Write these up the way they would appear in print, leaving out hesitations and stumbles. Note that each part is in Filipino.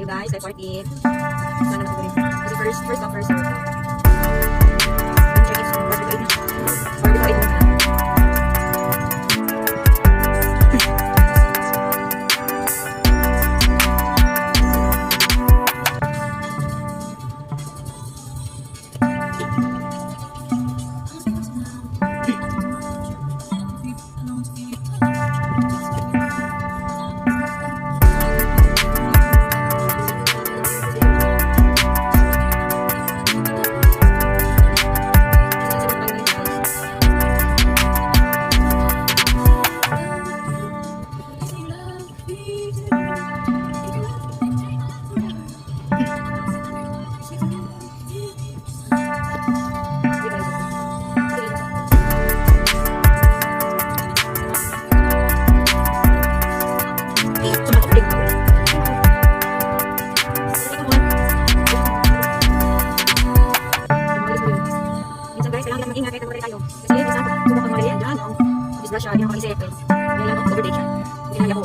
Guys, kay 40. Sana natin rin. First come, first serve. Check it. Order 8 na. Siya, hindi ako mag-isip. Kaya lang ako, overdate siya. Hindi na ako.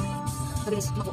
Mabilis, mako.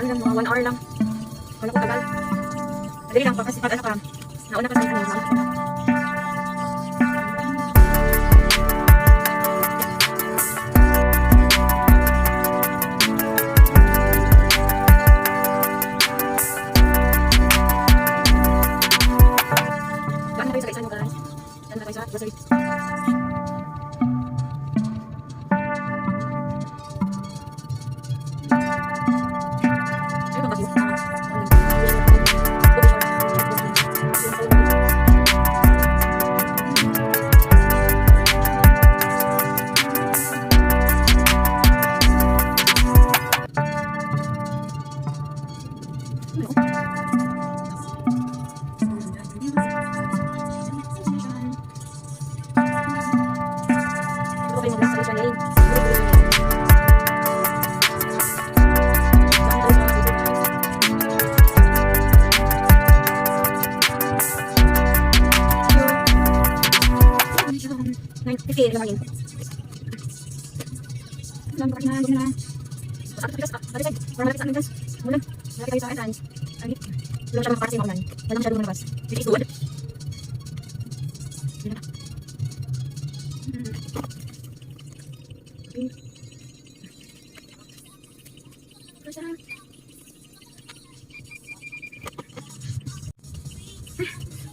ano lang, mga 1 hour lang. Wala ko tagal. Madali lang pa kasi pag ano ka, nauna ka sa ano, daan na kayo sa isa nyo guys. Daan na kayo sa grocery. Ano ba kasi?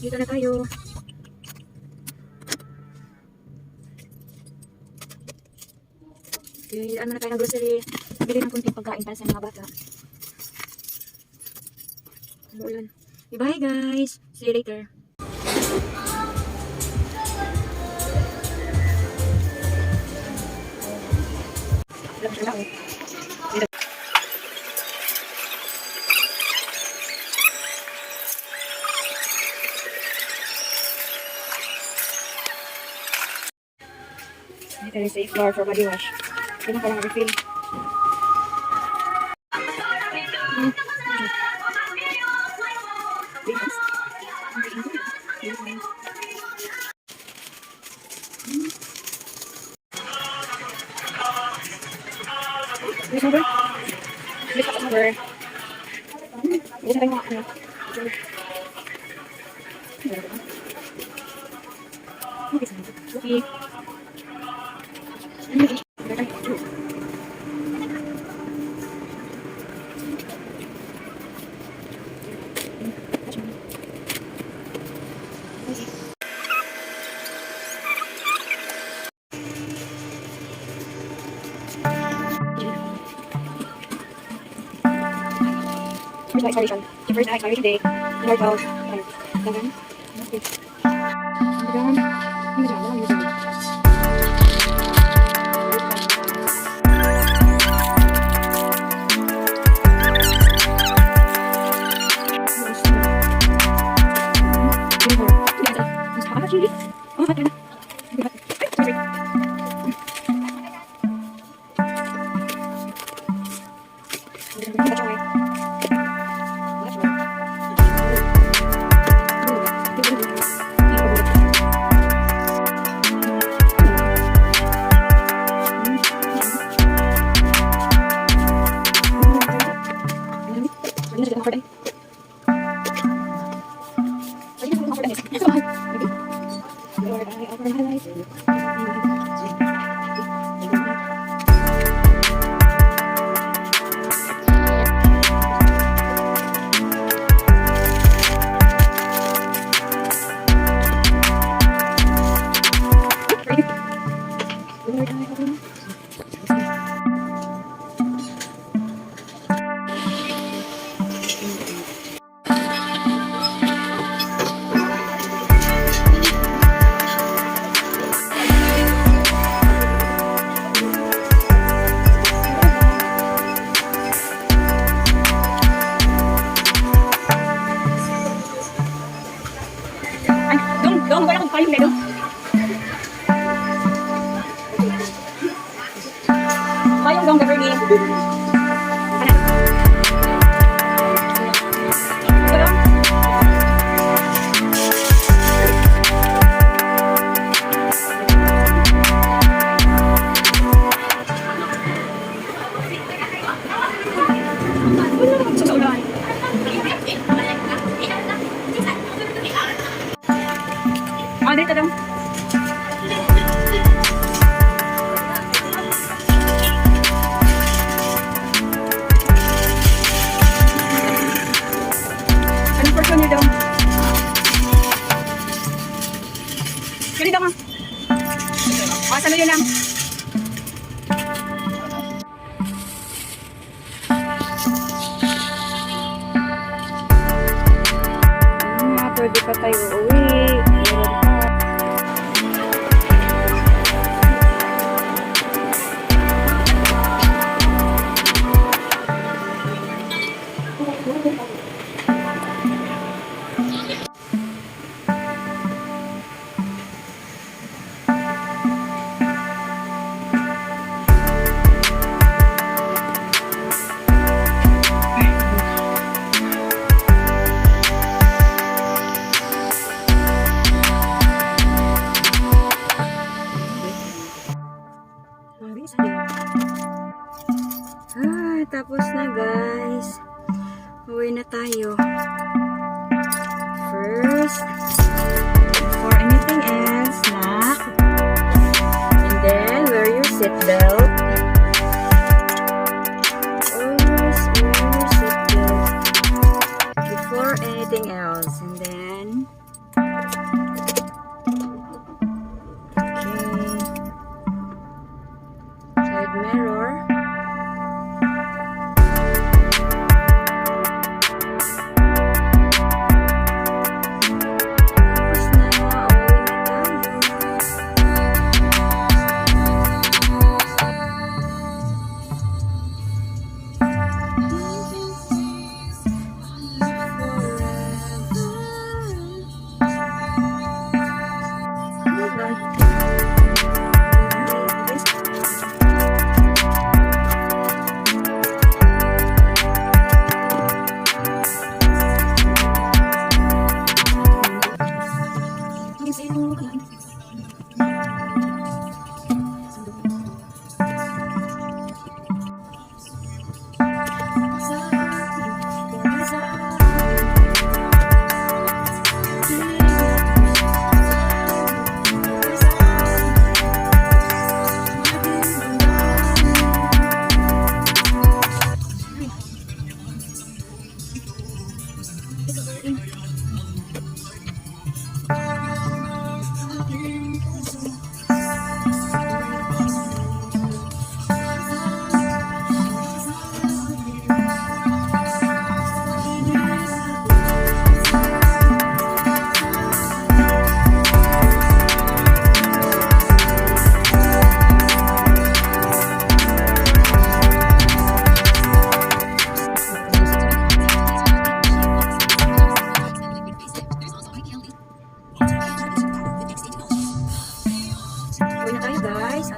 Dito na tayo. Ano na tayo ng grocery. Bili ng kunting pagkain para sa mga bata. So, yun. Bye guys. See you later. There is a floor for body wash. Yun ang parang refill. Please over. Please over. Hindi na tayo mga ano. Okay. First exploration. The first exploration day. In our house. Dagan. Okay. di pa tayo uuwi. Meron pa. Tapos na guys. Uwi na tayo. First, before anything else, snack. And then, wear your seatbelt. Always wear your seatbelt before anything else. And then, okay. Side mirror.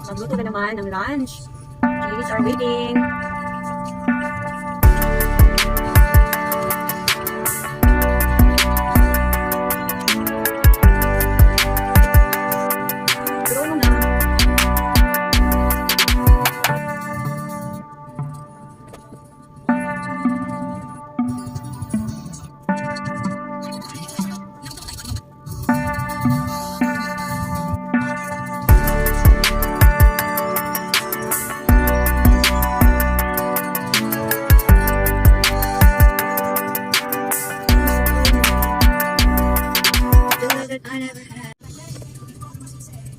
Magluto na naman ng lunch. Kids are waiting. Go na.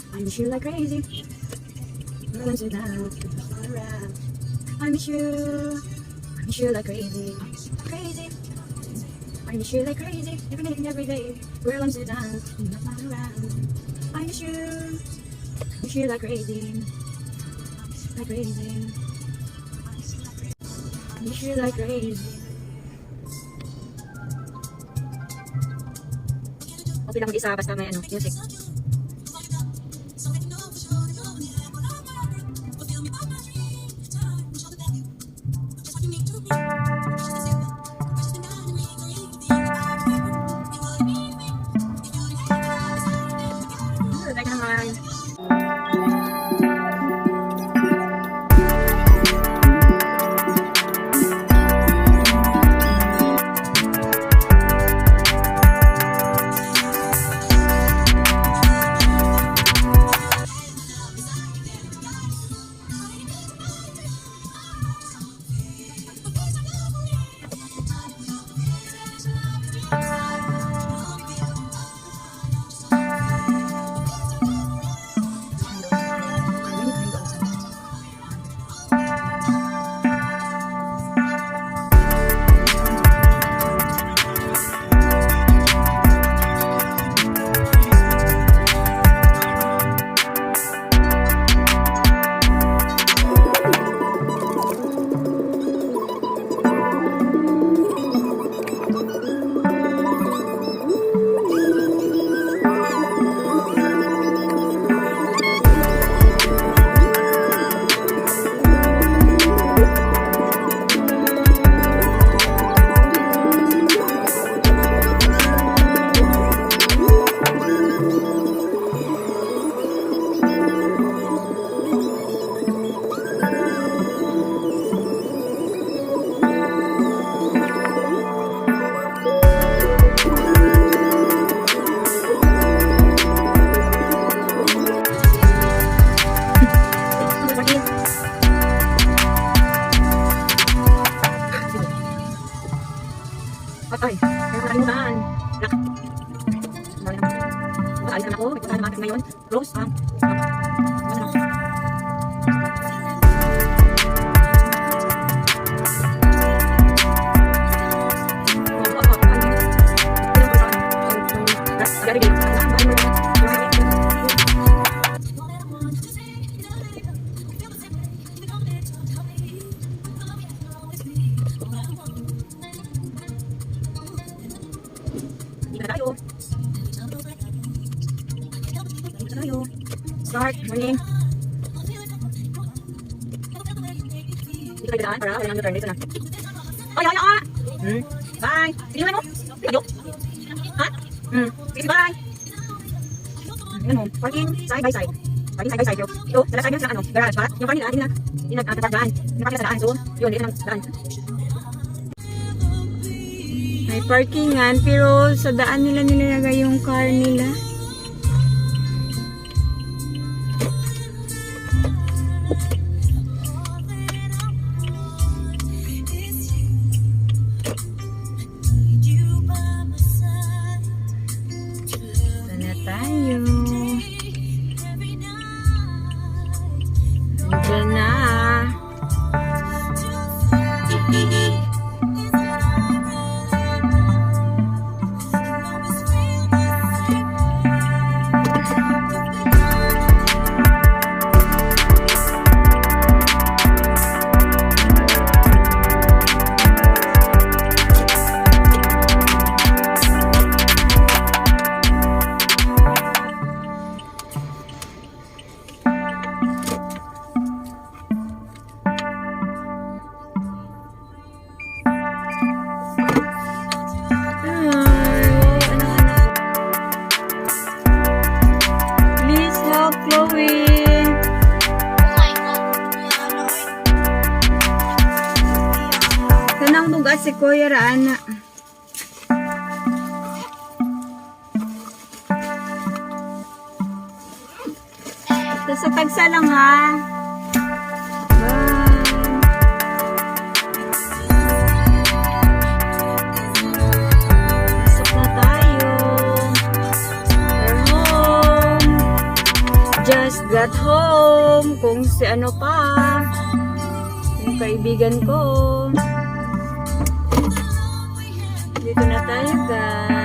I miss you like crazy. I miss you like crazy. Crazy. I miss you like crazy. Every minute and every day. Girl, I'm so down. I miss you like crazy. Like crazy. I miss you like crazy. Okay lang mag-isa basta may music. Teka naman. Ay, kaya ko nalimutan. Nak. Mali naman. Alis naman ako. May puntahan naman kasi ngayon. Rose, ano na? Start, morning. Dito tayo daan para wala nang turn dito na. Ay, ay, ay! Bye! Sige naman mo. Sige, ha? Sige, bye! Yan mo, parking side by side. Parking side by side. Ito, dala side yun sa ano, garage ba? Yung parking na, hindi na tatagdaan. Yung parking sa daan. So, yun, dito ng daan. May parkingan, pero sa daan nila nilalagay yung car nila. Sana tayo. Diyan na. Kanang bugas si Kuya Rana. Sa tagsa lang ha. Bye. Pasok na tayo. We're home. Just got home. Kung si ano pa. Yung kaibigan ko. Dito na tayo guys.